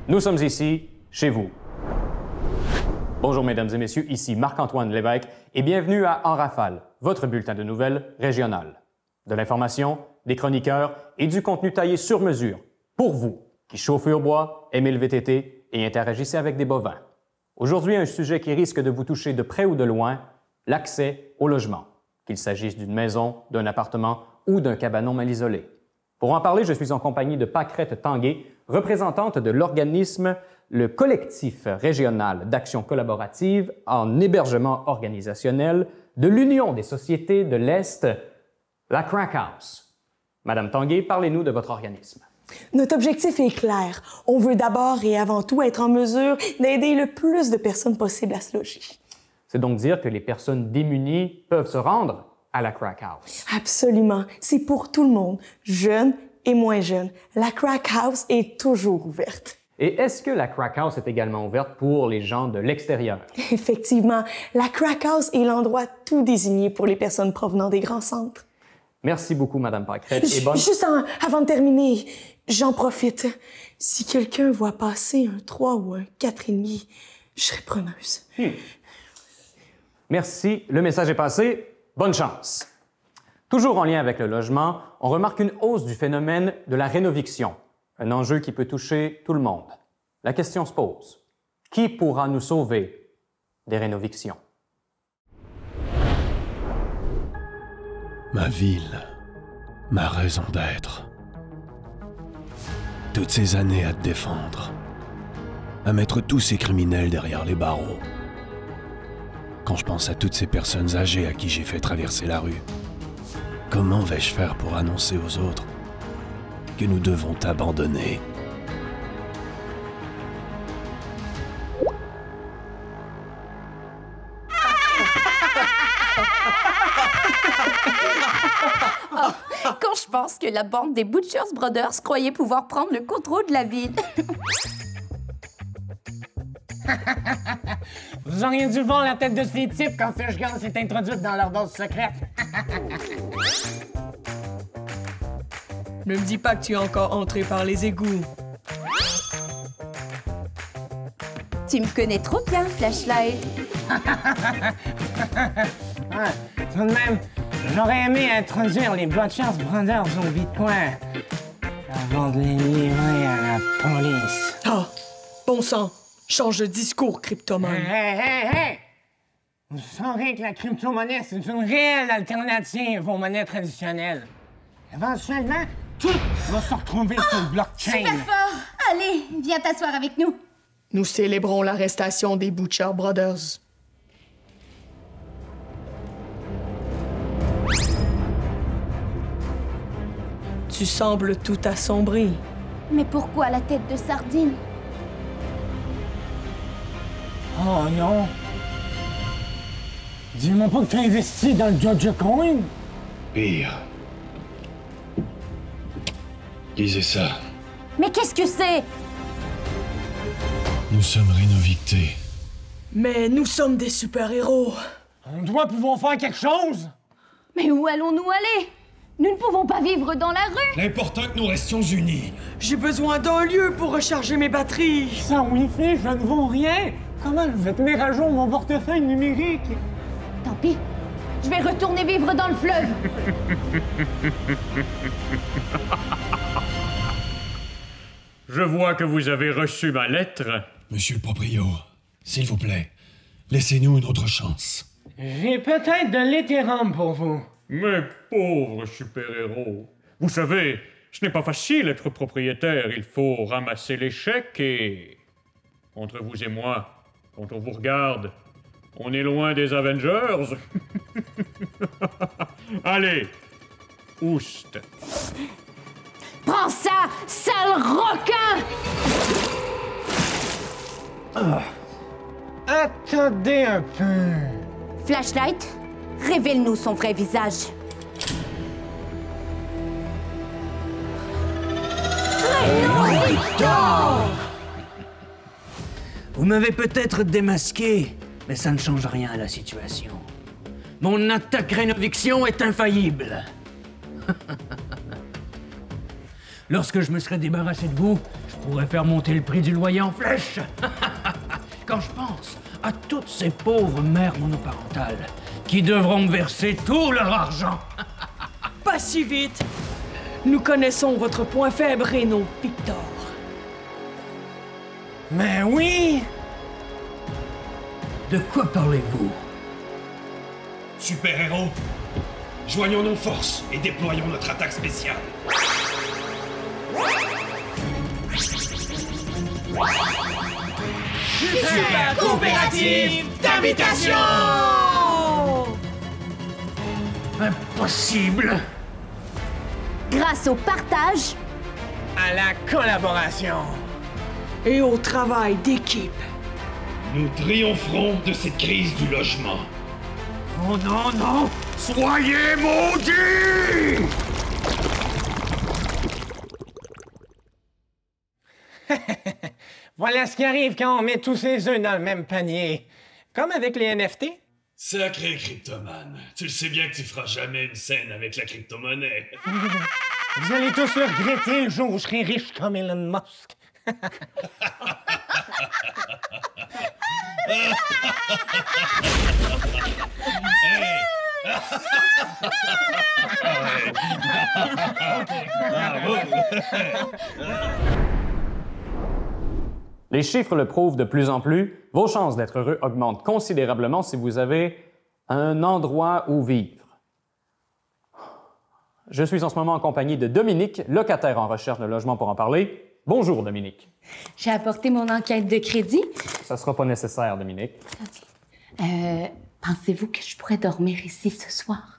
Nous sommes ici, chez vous. Bonjour mesdames et messieurs, ici Marc-Antoine Lévesque et bienvenue à En Rafale, votre bulletin de nouvelles régional. De l'information, des chroniqueurs et du contenu taillé sur mesure pour vous qui chauffez au bois, aimez le VTT et interagissez avec des bovins. Aujourd'hui, un sujet qui risque de vous toucher de près ou de loin, l'accès au logement, qu'il s'agisse d'une maison, d'un appartement ou d'un cabanon mal isolé. Pour en parler, je suis en compagnie de Pâquerette Tanguay, représentante de l'organisme le Collectif régional d'action collaborative en hébergement organisationnel de l'Union des sociétés de l'Est, la Crack House. Madame Tanguay, parlez-nous de votre organisme. Notre objectif est clair. On veut d'abord et avant tout être en mesure d'aider le plus de personnes possible à se loger. C'est donc dire que les personnes démunies peuvent se rendre à la Crack House. Absolument. C'est pour tout le monde, jeunes et moins jeunes. La Crack House est toujours ouverte. Et est-ce que la Crack House est également ouverte pour les gens de l'extérieur? Effectivement, la Crack House est l'endroit tout désigné pour les personnes provenant des grands centres. Merci beaucoup, Madame Pâquerette. Et bonne... Juste avant de terminer, j'en profite. Si quelqu'un voit passer un 3 ou un 4,5, je serais preneuse. Merci, le message est passé. Bonne chance. Toujours en lien avec le logement, on remarque une hausse du phénomène de la rénoviction, un enjeu qui peut toucher tout le monde. La question se pose, qui pourra nous sauver des rénovictions? Ma ville, ma raison d'être. Toutes ces années à te défendre, à mettre tous ces criminels derrière les barreaux. Quand je pense à toutes ces personnes âgées à qui j'ai fait traverser la rue, comment vais-je faire pour annoncer aux autres que nous devons t'abandonner? Quand je pense que la bande des Butchers Brothers croyait pouvoir prendre le contrôle de la ville. Vous auriez dû voir la tête de ces types quand Fish Gun s'est introduite dans leur base secrète. Ne me dis pas que tu es encore entré par les égouts. Tu me connais trop bien, Flashlight. Ouais, tout de même, j'aurais aimé introduire les Butchers Brothers au Bitcoin avant de les livrer à la police. Ah, bon sang, change de discours, cryptomane. Hey! Vous saurez que la crypto-monnaie, c'est une réelle alternative aux monnaies traditionnelles. Éventuellement, tout va se retrouver sur le blockchain. Super fort! Allez, viens t'asseoir avec nous. Nous célébrons l'arrestation des Butcher Brothers. Tu sembles tout assombri. Mais pourquoi la tête de sardine? Oh non! Dis-moi pas que tu as investi dans le Dogecoin? Pire. Lisez ça. Mais qu'est-ce que c'est? Nous sommes rénovictés. Mais nous sommes des super-héros. On doit pouvoir faire quelque chose! Mais où allons-nous aller? Nous ne pouvons pas vivre dans la rue! L'important est que nous restions unis. J'ai besoin d'un lieu pour recharger mes batteries. Sans Wi-Fi, je ne vaux rien! Comment je vais tenir à jour mon portefeuille numérique? Tant pis, je vais retourner vivre dans le fleuve. Je vois que vous avez reçu ma lettre. Monsieur le proprio, s'il vous plaît, laissez-nous une autre chance. J'ai peut-être de l'éthérome pour vous. Mes pauvres super-héros. Vous savez, ce n'est pas facile d'être propriétaire. Il faut ramasser les chèques et... Entre vous et moi, quand on vous regarde, on est loin des Avengers. Allez, oust. Prends ça, sale requin! Attendez un peu. Flashlight, révèle-nous son vrai visage. Vous m'avez peut-être démasqué, mais ça ne change rien à la situation. Mon attaque rénoviction est infaillible. Lorsque je me serai débarrassé de vous, je pourrais faire monter le prix du loyer en flèche. Quand je pense à toutes ces pauvres mères monoparentales qui devront me verser tout leur argent. Pas si vite. Nous connaissons votre point faible, Reno Victor. Mais oui! De quoi parlez-vous? Super-héros, joignons nos forces et déployons notre attaque spéciale. Super coopérative d'habitation! Impossible! Grâce au partage, À la collaboration! Et au travail d'équipe. Nous triompherons de cette crise du logement. Oh non, non! Soyez maudits! Voilà ce qui arrive quand on met tous ses œufs dans le même panier. Comme avec les NFT. Sacré cryptomane, tu le sais bien que tu feras jamais une scène avec la crypto-monnaie. Vous allez tous le regretter le jour où je serai riche comme Elon Musk. Les chiffres le prouvent de plus en plus, vos chances d'être heureux augmentent considérablement si vous avez un endroit où vivre. Je suis en ce moment en compagnie de Dominique, locataire en recherche de logement pour en parler. Bonjour Dominique. j'ai apporté mon enquête de crédit. Ça sera pas nécessaire, Dominique. Pensez-vous que je pourrais dormir ici ce soir?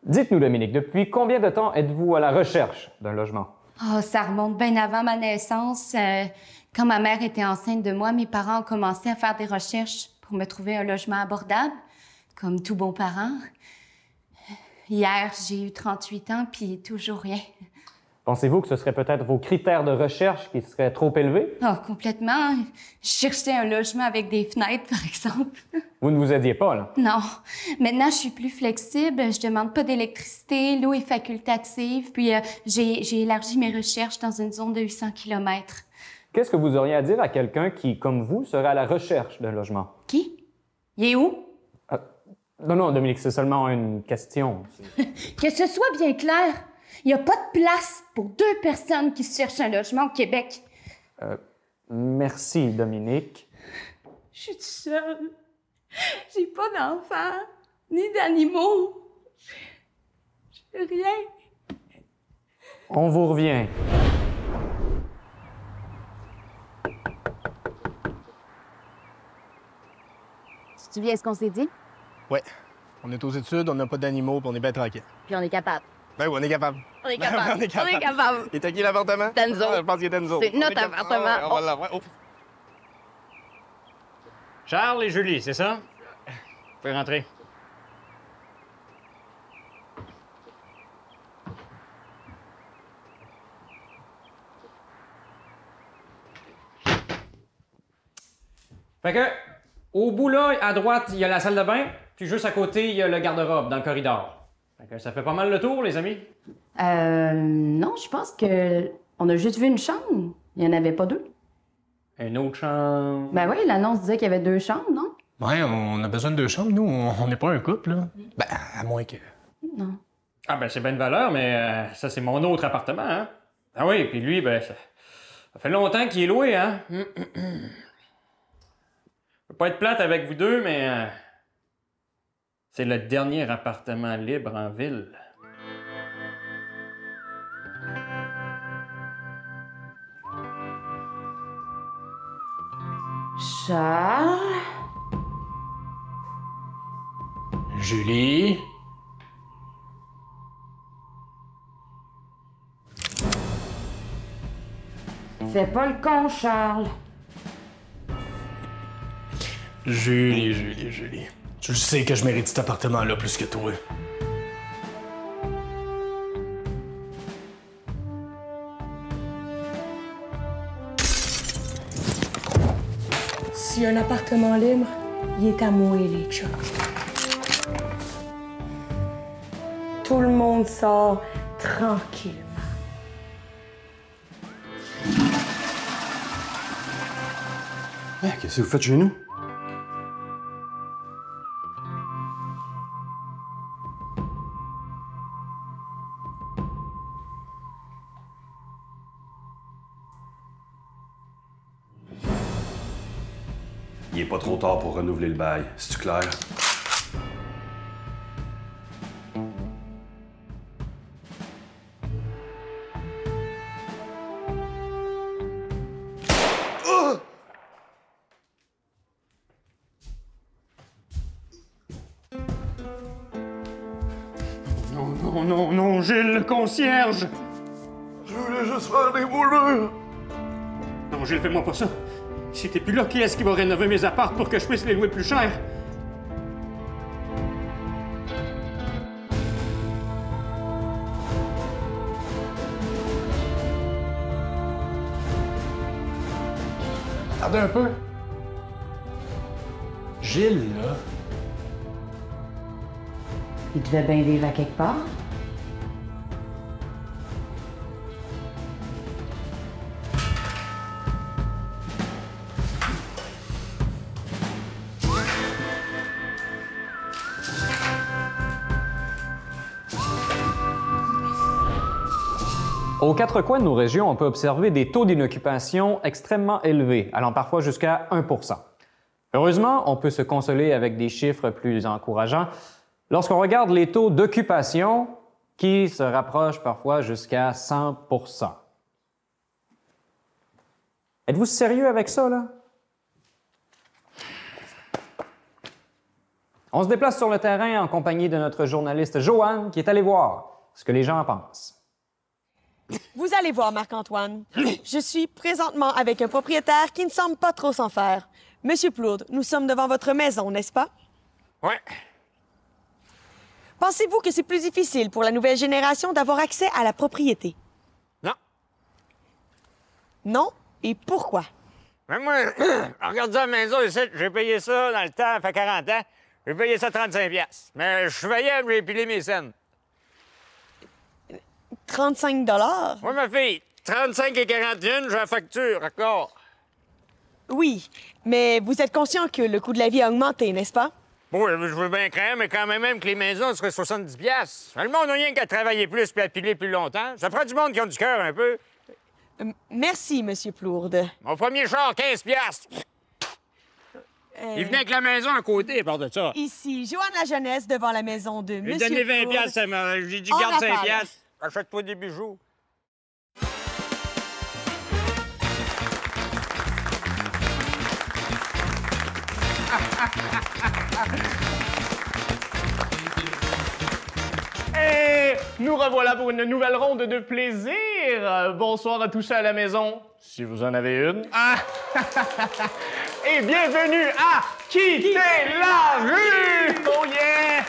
Dites-nous, Dominique, depuis combien de temps êtes-vous à la recherche d'un logement? Oh, ça remonte bien avant ma naissance. Quand ma mère était enceinte de moi, mes parents ont commencé à faire des recherches pour me trouver un logement abordable, comme tout bon parent. Hier, j'ai eu 38 ans, puis toujours rien. Pensez-vous que ce serait peut-être vos critères de recherche qui seraient trop élevés? Oh, complètement. Je cherchais un logement avec des fenêtres, par exemple. Vous ne vous aidiez pas, là? Non. Maintenant, je suis plus flexible. Je demande pas d'électricité. L'eau est facultative. Puis, j'ai élargi mes recherches dans une zone de 800 km. Qu'est-ce que vous auriez à dire à quelqu'un qui, comme vous, serait à la recherche d'un logement? Qui? Il est où? Non, Dominique, c'est seulement une question. Que ce soit bien clair, il n'y a pas de place pour 2 personnes qui cherchent un logement au Québec. Merci, Dominique. Je suis toute seule. J'ai pas d'enfants, ni d'animaux. J'ai rien. On vous revient. Tu te souviens ce qu'on s'est dit? Ouais. On est aux études, on n'a pas d'animaux, puis on est bien tranquille. Puis on est capable. Ben oui, on est capable. On est Ben oui, capable. on est capable. On est capable. Il est à qui l'appartement? C'est à nous autres. Je pense qu'il est à nous autres. C'est notre On est capable. appartement. Ah, on va l'avoir. Oh. Charles et Julie, c'est ça? Vous pouvez rentrer. Fait que, au bout là, à droite, il y a la salle de bain, puis juste à côté, il y a le garde-robe dans le corridor. Fait que ça fait pas mal le tour, les amis? Non, je pense que on a juste vu une chambre. Il n'y en avait pas 2. Une autre chambre. Ben oui, l'annonce disait qu'il y avait 2 chambres, non? Ouais, on a besoin de 2 chambres. Nous, on n'est pas un couple, là. Ben, à moins que... Non. Ah ben c'est bien de valeur, mais ça c'est mon autre appartement, hein? Ah oui, puis lui, ben ça fait longtemps qu'il est loué, hein? Je veux pas être plate avec vous deux, mais c'est le dernier appartement libre en ville. Charles? Julie? Fais pas le con, Charles. Julie. Tu le sais que je mérite cet appartement-là plus que toi. S'il y a un appartement libre, il est à moi, les chums. Tout le monde sort tranquillement. Hey, qu'est-ce que vous faites chez nous? Il est pas trop tard pour renouveler le bail, c'est-tu clair? Non, Gilles, le concierge! Je voulais juste faire des bouleurs! Non, Gilles, fais-moi pas ça. Si t'es plus là, qui est-ce qui va rénover mes apparts pour que je puisse les louer plus cher? Attendez un peu. Gilles, là. Il devait bien vivre à quelque part. Aux quatre coins de nos régions, on peut observer des taux d'inoccupation extrêmement élevés, allant parfois jusqu'à 1 %. Heureusement, on peut se consoler avec des chiffres plus encourageants lorsqu'on regarde les taux d'occupation qui se rapprochent parfois jusqu'à 100 %. Êtes-vous sérieux avec ça, là? On se déplace sur le terrain en compagnie de notre journaliste Joanne qui est allée voir ce que les gens en pensent. Vous allez voir, Marc-Antoine. Je suis présentement avec un propriétaire qui ne semble pas trop s'en faire. Monsieur Plourde, nous sommes devant votre maison, n'est-ce pas? Ouais. Pensez-vous que c'est plus difficile pour la nouvelle génération d'avoir accès à la propriété? Non. Non? Et pourquoi? Même moi, en regardant la maison ici, j'ai payé ça dans le temps, ça fait 40 ans. J'ai payé ça 35$. Mais je veillais, j'ai pilé mes scènes. 35 $? Oui, ma fille, 35 et 41, j'ai la facture, d'accord? Oui, mais vous êtes conscient que le coût de la vie a augmenté, n'est-ce pas? Oui, je veux bien craindre, mais quand même que les maisons seraient 70$. Le monde n'a rien qu'à travailler plus puis à piler plus longtemps. Ça prend du monde qui a du cœur un peu. Merci, Monsieur Plourde. Mon premier char, 15$. Il venait avec la maison à côté, par de ça. Ici, Joanne la jeunesse devant la maison de J'ai Monsieur donné Plourde. 20$, ça m'a... J'ai dit, En garde rafale. 5$. Achète-toi des bijoux. Et nous revoilà pour une nouvelle ronde de plaisir. Bonsoir à tous ceux à la maison, si vous en avez une. Ah. Et bienvenue à Quitter la rue! Oh yeah!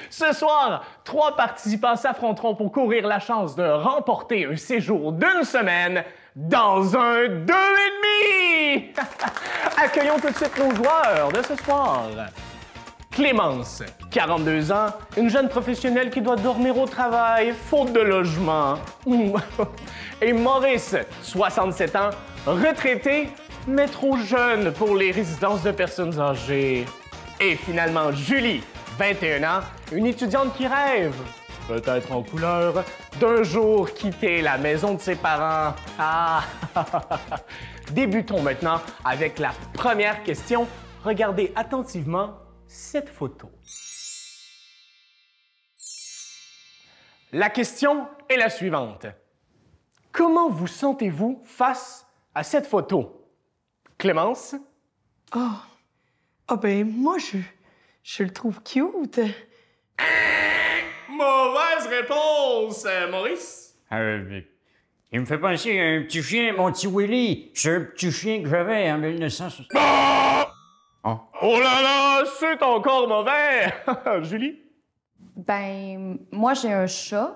Ce soir, 3 participants s'affronteront pour courir la chance de remporter un séjour d'1 semaine dans un 2,5! Accueillons tout de suite nos joueurs de ce soir. Clémence, 42 ans, une jeune professionnelle qui doit dormir au travail, faute de logement. Et Maurice, 67 ans, retraité, mais trop jeune pour les résidences de personnes âgées. Et finalement, Julie, 21 ans, une étudiante qui rêve, peut-être en couleur, d'un jour quitter la maison de ses parents. Ah! Débutons maintenant avec la première question. Regardez attentivement cette photo. La question est la suivante. Comment vous sentez-vous face à cette photo? Clémence? Ah ben, moi, je le trouve cute. Mauvaise réponse, Maurice. Il me fait penser à un petit chien, mon petit Willy. C'est un petit chien que j'avais en 1960. Oh là là, c'est encore mauvais. Julie? Ben, moi, j'ai un chat.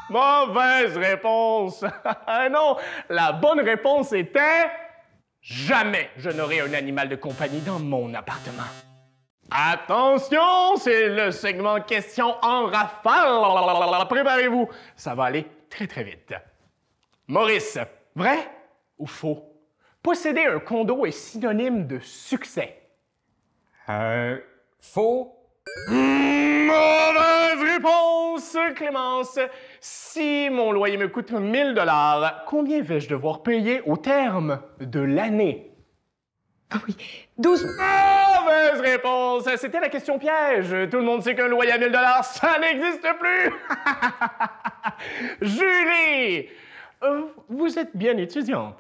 Mauvaise réponse. Non, la bonne réponse était... Jamais je n'aurai un animal de compagnie dans mon appartement. Attention, c'est le segment questions en rafale. Préparez-vous, ça va aller très très vite. Maurice, vrai ou faux? Posséder un condo est synonyme de succès. Faux. Mauvaise réponse, Clémence. Si mon loyer me coûte 1000 $, combien vais-je devoir payer au terme de l'année? Ah oui, 12... Mauvaise réponse! C'était la question piège. Tout le monde sait qu'un loyer à 1000 $, ça n'existe plus! Julie! Vous êtes bien étudiante?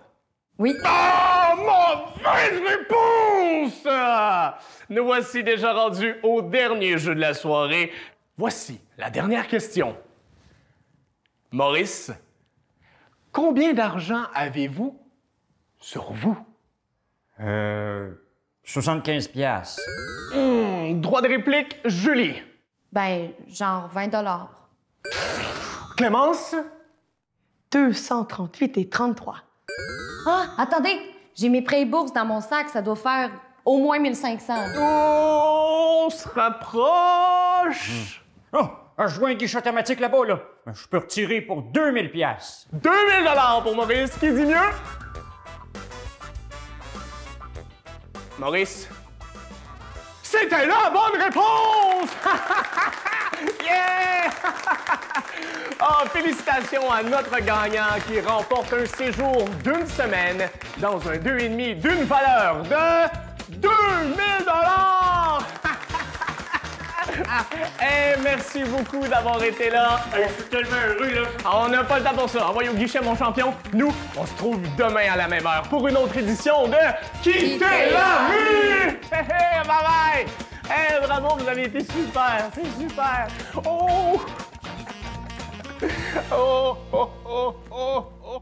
Oui. Oh, mauvaise réponse! Nous voici déjà rendus au dernier jeu de la soirée. Voici la dernière question. Maurice, combien d'argent avez-vous sur vous? 75 piastres. Droit de réplique, Julie. Ben, genre 20 $. Clémence? 238 et 33. Ah, attendez! J'ai mes prêts et bourses dans mon sac, ça doit faire au moins 1500. On se rapproche! Oh, je vois un guichet automatique là-bas, là. Je peux retirer pour 2000 piastres. 2000 $ pour Maurice, qui dit mieux? Maurice? C'était la bonne réponse! Yeah! Oh, félicitations à notre gagnant qui remporte un séjour d'une semaine dans un 2,5 d'une valeur de 2000 $! Hey, merci beaucoup d'avoir été là. Je suis tellement heureux, là. On n'a pas le temps pour ça. Envoyez au guichet, mon champion. Nous, on se trouve demain à la même heure pour une autre édition de Quitter la rue! Hey, hey, bye bye! Hey, bravo, vous avez été super. C'est super. Oh! Oh, oh, oh, oh, oh.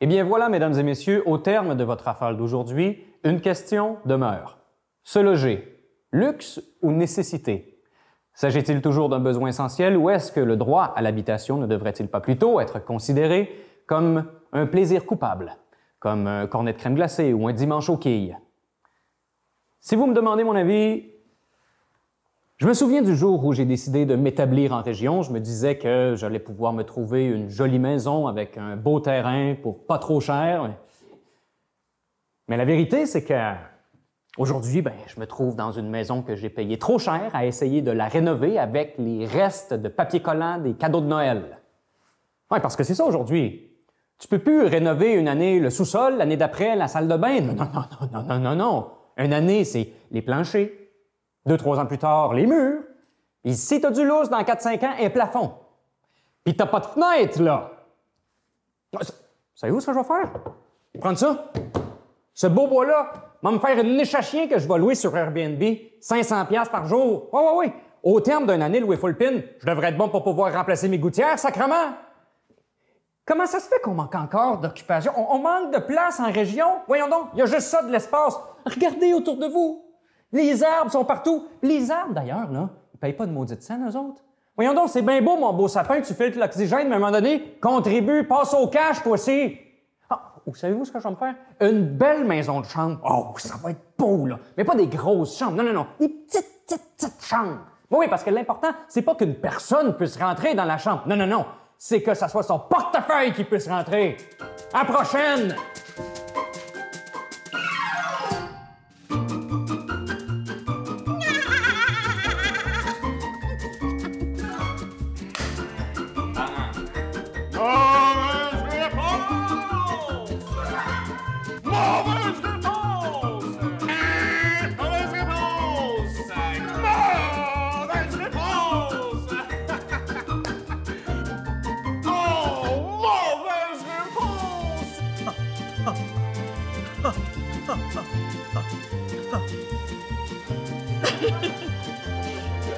Eh bien voilà, mesdames et messieurs, au terme de votre rafale d'aujourd'hui, une question demeure. Se loger, luxe ou nécessité? S'agit-il toujours d'un besoin essentiel ou est-ce que le droit à l'habitation ne devrait-il pas plutôt être considéré comme un plaisir coupable, comme un cornet de crème glacée ou un dimanche aux quilles? Si vous me demandez mon avis, je me souviens du jour où j'ai décidé de m'établir en région. Je me disais que j'allais pouvoir me trouver une jolie maison avec un beau terrain pour pas trop cher. Mais la vérité, c'est que aujourd'hui, je me trouve dans une maison que j'ai payée trop cher à essayer de la rénover avec les restes de papier collant des cadeaux de Noël. Oui, parce que c'est ça aujourd'hui. Tu peux plus rénover une année le sous-sol, l'année d'après la salle de bain. Non. Une année, c'est les planchers. 2-3 ans plus tard, les murs. Et si t'as du lousse dans 4-5 ans, un plafond. Puis t'as pas de fenêtre, là. Savez-vous ce que je vais faire? Prendre ça. Ce beau bois-là, va me faire une niche à chien que je vais louer sur Airbnb. 500$ par jour. Oui. Au terme d'une année louée full pin, je devrais être bon pour pouvoir remplacer mes gouttières, sacrement. Comment ça se fait qu'on manque encore d'occupation? On manque de place en région? Voyons donc, il y a juste ça de l'espace. Regardez autour de vous. Les arbres sont partout. Les arbres, d'ailleurs, là, ils payent pas de maudite scène, eux autres. Voyons donc, c'est bien beau, mon beau sapin, tu filtres l'oxygène, mais à un moment donné, contribue, passe au cash, toi aussi. Ah, savez-vous ce que je vais me faire? Une belle maison de chambre. Oh, ça va être beau, là. Mais pas des grosses chambres. Non. Des petites chambres. Oui, parce que l'important, c'est pas qu'une personne puisse rentrer dans la chambre. Non. C'est que ça soit son portefeuille qui puisse rentrer. À la prochaine!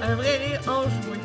Un vrai rire enjoué.